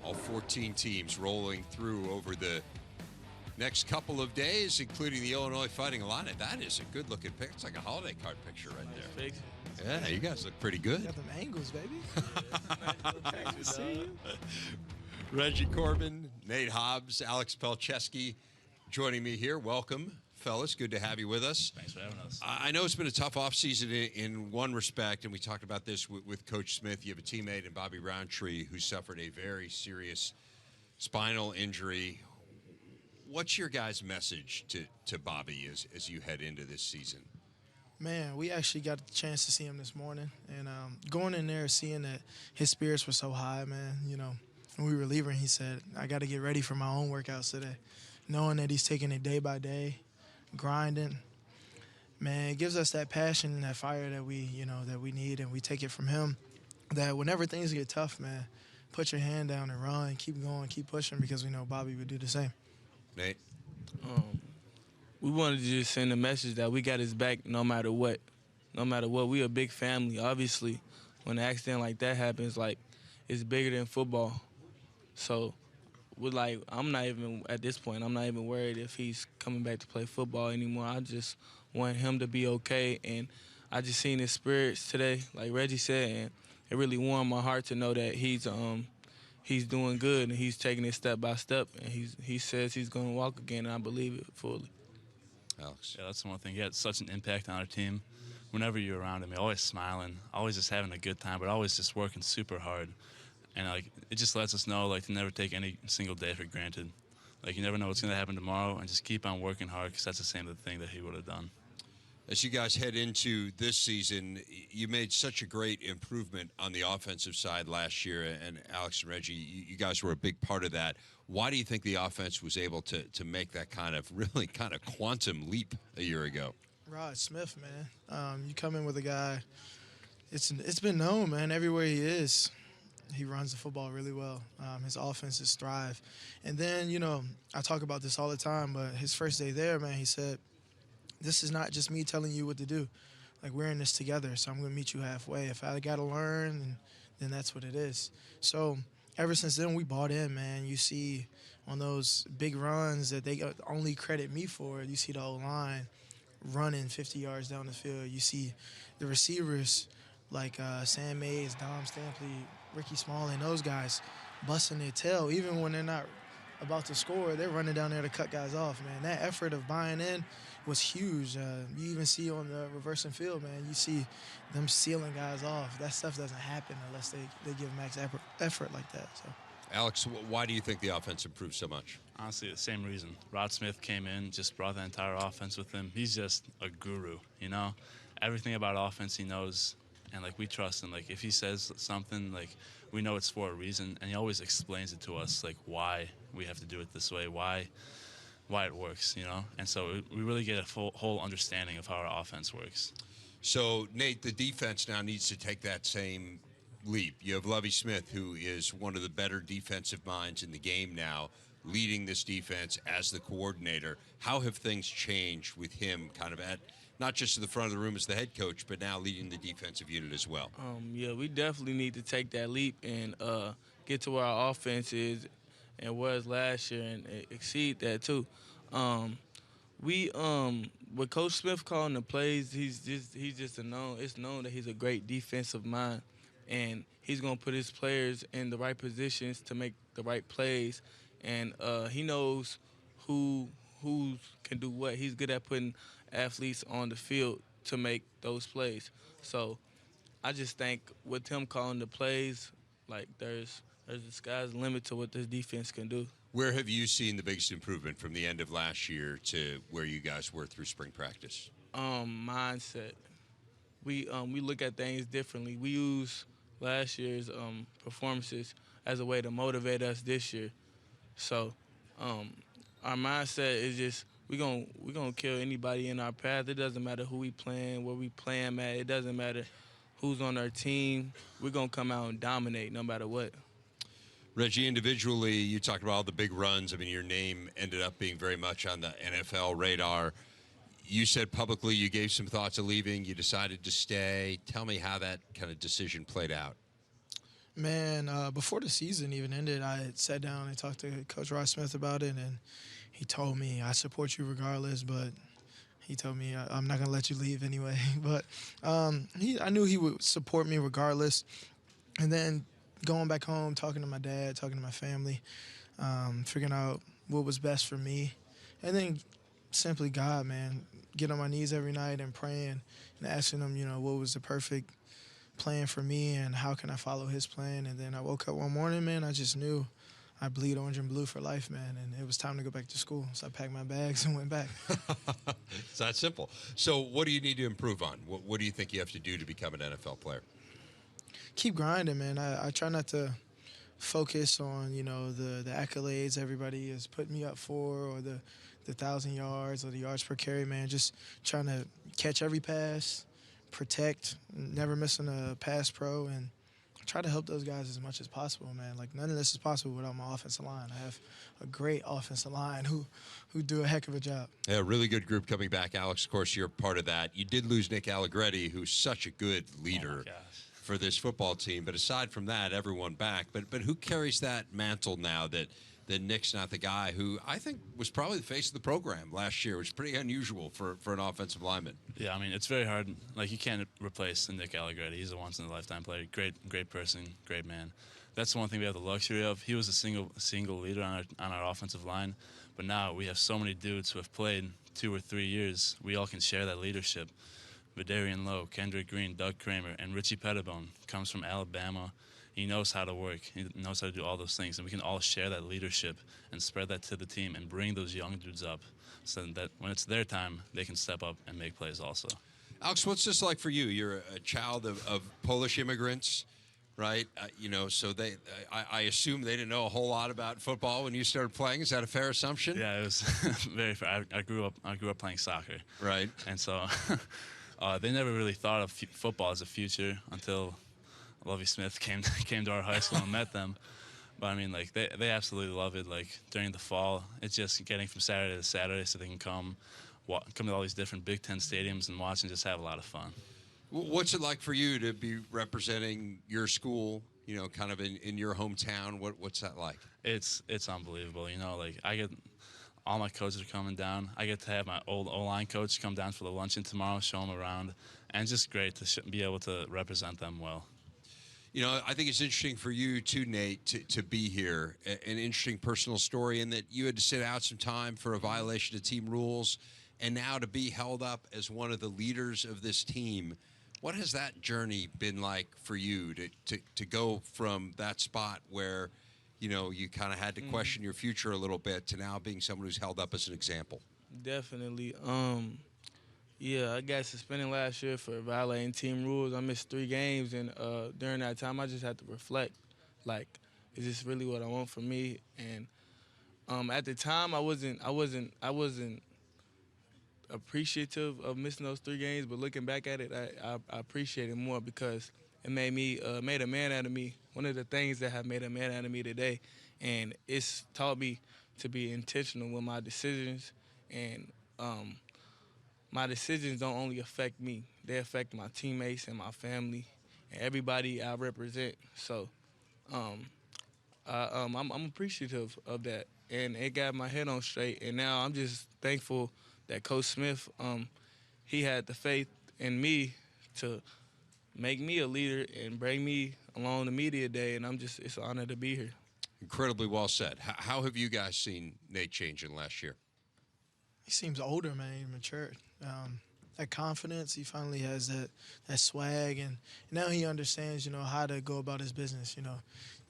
all 14 teams rolling through over the next couple of days, including the Illinois Fighting Illini. That is a good-looking picture. It's like a holiday card picture right there. Yeah, you guys look pretty good. Got them angles, baby. Reggie Corbin, Nate Hobbs, Alex Paczeweski joining me here. Welcome, fellas. Good to have you with us. Thanks for having us. I know it's been a tough offseason in one respect, and we talked about this with Coach Smith. You have a teammate in Bobby Roundtree who suffered a very serious spinal injury. What's your guys' message to Bobby as you head into this season? Man, we actually got a chance to see him this morning. And going in there, seeing that his spirits were so high, man, you know, when we were leaving, he said, I got to get ready for my own workouts today. Knowing that he's taking it day by day, grinding, man, it gives us that passion and that fire that we need, and we take it from him. That whenever things get tough, man, put your hand down and run, keep going, keep pushing, because we know Bobby would do the same. Nate? We wanted to just send a message that we got his back no matter what. No matter what, we a big family. Obviously, when an accident like that happens, like, it's bigger than football. So, I'm not even, at this point, I'm not even worried if he's coming back to play football anymore. I just want him to be okay. And I just seen his spirits today, like Reggie said, and it really warmed my heart to know that he's doing good and he's taking it step by step. And he says he's going to walk again, and I believe it fully. Alex? Yeah, that's one thing. He had such an impact on our team. Whenever you're around him, always smiling, always just having a good time, but always just working super hard. And, it just lets us know, to never take any single day for granted. You never know what's going to happen tomorrow, and just keep on working hard, because that's the same thing that he would have done. As you guys head into this season, you made such a great improvement on the offensive side last year, and Alex and Reggie, you guys were a big part of that. Why do you think the offense was able to make that kind of quantum leap a year ago? Rod Smith, man. You come in with a guy, it's been known, man, everywhere he is. He runs the football really well. His offenses thrive. And then, I talk about this all the time, but his first day there, man, he said, this is not just me telling you what to do. We're in this together, so I'm going to meet you halfway. If I got to learn, then that's what it is. So ever since then, we bought in, man. You see on those big runs that they only credit me for, you see the O-line running 50 yards down the field. You see the receivers like Sam Mays, Dom Stampley, Ricky Smalling, those guys busting their tail. Even when they're not about to score, they're running down there to cut guys off, man. That effort of buying in was huge. You even see on the reversing field, man, you see them sealing guys off. That stuff doesn't happen unless they give max effort like that. So, Alex, why do you think the offense improved so much? Honestly, the same reason. Rod Smith came in, just brought the entire offense with him. He's just a guru, Everything about offense he knows, and, we trust him. If he says something, we know it's for a reason, and he always explains it to us, why we have to do it this way, why it works, And so we really get a whole understanding of how our offense works. So, Nate, the defense now needs to take that same leap. You have Lovie Smith, who is one of the better defensive minds in the game now, leading this defense as the coordinator. How have things changed with him at not just to the front of the room as the head coach, but now leading the defensive unit as well? Yeah, we definitely need to take that leap and get to where our offense is and was last year and exceed that too. With Coach Smith calling the plays, he's just it's known that he's a great defensive mind, and he's gonna put his players in the right positions to make the right plays, and he knows who can do what. He's good at putting athletes on the field to make those plays. So I just think with him calling the plays, there's the sky's the limit to what this defense can do. Where have you seen the biggest improvement from the end of last year to where you guys were through spring practice? Mindset. We look at things differently. We use last year's performances as a way to motivate us this year. So our mindset is just we're gonna kill anybody in our path. It doesn't matter who we playing, where we playing at. It doesn't matter who's on our team. We're gonna come out and dominate no matter what. Reggie, individually, you talked about all the big runs. Your name ended up being very much on the NFL radar. You said publicly you gave some thoughts of leaving. You decided to stay. Tell me how that kind of decision played out. Man, before the season even ended, I had sat down and talked to Coach Rod Smith about it, and he told me, I support you regardless, but he told me I'm not going to let you leave anyway. But I knew he would support me regardless. And then going back home, talking to my dad, talking to my family, figuring out what was best for me. And then simply God, man, get on my knees every night and praying and asking him, what was the perfect plan for me and how can I follow his plan. And then I woke up one morning, man, I just knew I bleed orange and blue for life, man, and it was time to go back to school. So I packed my bags and went back. It's that simple. So what do you need to improve on? What do you think you have to do to become an NFL player? Keep grinding, man. I try not to focus on, the accolades everybody is putting me up for, or the 1,000 yards or the yards per carry, man. Just trying to catch every pass, protect, never missing a pass pro, and try to help those guys as much as possible, man. Like, none of this is possible without my offensive line. I have a great offensive line who do a heck of a job. Yeah, really good group coming back. Alex, of course, you're part of that. You did lose Nick Allegretti, who's such a good leader for this football team. But aside from that, everyone back. But who carries that mantle now that Nick's not the guy who I think was probably the face of the program last year, which is pretty unusual for an offensive lineman. Yeah, I mean, it's very hard. Like, you can't replace Nick Allegretti. He's a once-in-a-lifetime player. Great person, great man. That's the one thing we have the luxury of. He was a single leader on our offensive line, but now we have so many dudes who have played 2 or 3 years. We all can share that leadership. Vidarian Lowe, Kendrick Green, Doug Kramer, and Richie Pettibone comes from Alabama. He knows how to work. He knows how to do all those things, and we can all share that leadership and spread that to the team and bring those young dudes up so that when it's their time, they can step up and make plays also. Alex, what's this like for you? You're a child of Polish immigrants, right? So I assume they didn't know a whole lot about football when you started playing. Is that a fair assumption? Yeah, it was very fair. I grew up playing soccer. Right. And so they never really thought of football as a future until Lovie Smith came to our high school and met them. But I mean, like, they absolutely love it. Like, during the fall, it's just getting from Saturday to Saturday so they can come to all these different Big Ten stadiums and watch and just have a lot of fun. What's it like for you to be representing your school, kind of in your hometown? What's that like? It's unbelievable. Like, I get all my coaches are coming down. I get to have my old O-line coach come down for the luncheon tomorrow, show them around, and it's just great to be able to represent them well. I think it's interesting for you too, Nate, to be here. An interesting personal story in that you had to sit out some time for a violation of team rules, and now to be held up as one of the leaders of this team. What has that journey been like for you to go from that spot where, you kind of had to question your future a little bit to now being someone who's held up as an example? Definitely. Yeah, I got suspended last year for violating team rules. I missed 3 games, and during that time, I just had to reflect, like, is this really what I want for me? And at the time, I wasn't appreciative of missing those 3 games, but looking back at it, I appreciate it more because it made a man out of me. One of the things that have made a man out of me today, and it's taught me to be intentional with my decisions, and my decisions don't only affect me; they affect my teammates and my family and everybody I represent. So, I'm appreciative of that, and it got my head on straight. And now I'm just thankful that Coach Smith, he had the faith in me to make me a leader and bring me along the media day. And it's an honor to be here. Incredibly well said. How have you guys seen Nate change in last year? He seems older, man. He matured. That confidence, he finally has that swag, and now he understands, how to go about his business.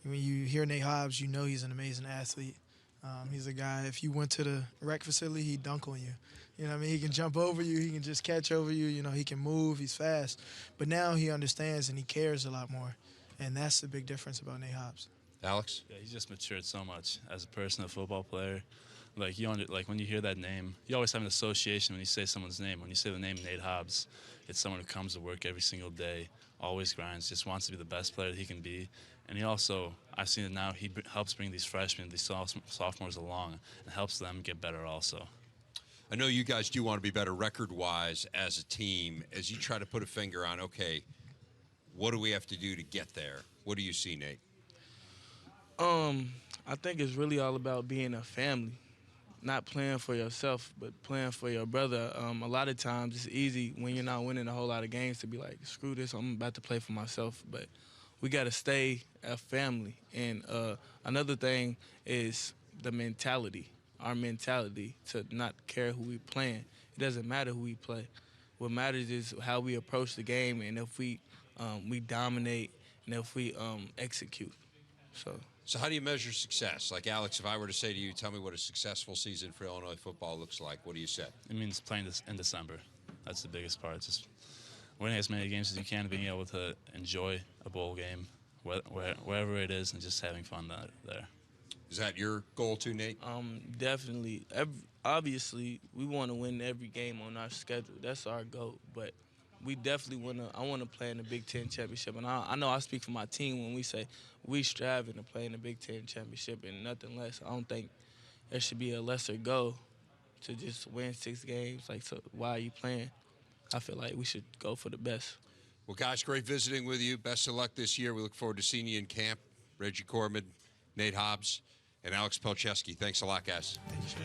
When you hear Nate Hobbs, he's an amazing athlete. He's a guy, if you went to the rec facility, he'd dunk on you. He can jump over you. He can just catch over you. He can move. He's fast. But now he understands and he cares a lot more, and that's the big difference about Nate Hobbs. Alex? Yeah, he's just matured so much as a person, a football player. Like, when you hear that name, you always have an association when you say someone's name. When you say the name Nate Hobbs, it's someone who comes to work every single day, always grinds, just wants to be the best player that he can be. And he also, I've seen it now, he helps bring these freshmen, these sophomores along and helps them get better also. I know you guys do want to be better record-wise as a team. As you try to put a finger on, okay, What do we have to do to get there? What do you see, Nate? I think it's really all about being a family, not playing for yourself, but playing for your brother. A lot of times it's easy when you're not winning a whole lot of games to be like, screw this, I'm about to play for myself. But we got to stay a family. And another thing is the mentality, our mentality to not care who we playing. It doesn't matter who we play. What matters is how we approach the game and if we dominate and if we execute. So how do you measure success? Like, Alex, if I were to say to you, tell me what a successful season for Illinois football looks like, what do you say? It means playing this in December. That's the biggest part. Just winning as many games as you can, being able to enjoy a bowl game, wherever it is, and just having fun there. Is that your goal too, Nate? Definitely. Obviously, we want to win every game on our schedule. That's our goal. But we definitely I want to play in the Big Ten championship. And I know I speak for my team when we say we striving to play in the Big Ten championship and nothing less. I don't think there should be a lesser goal to just win 6 games. Like, so why are you playing? I feel like we should go for the best. Well, guys, great visiting with you. Best of luck this year. We look forward to seeing you in camp. Reggie Corbin, Nate Hobbs, and Alex Paczeweski. Thanks a lot, guys. Thank you.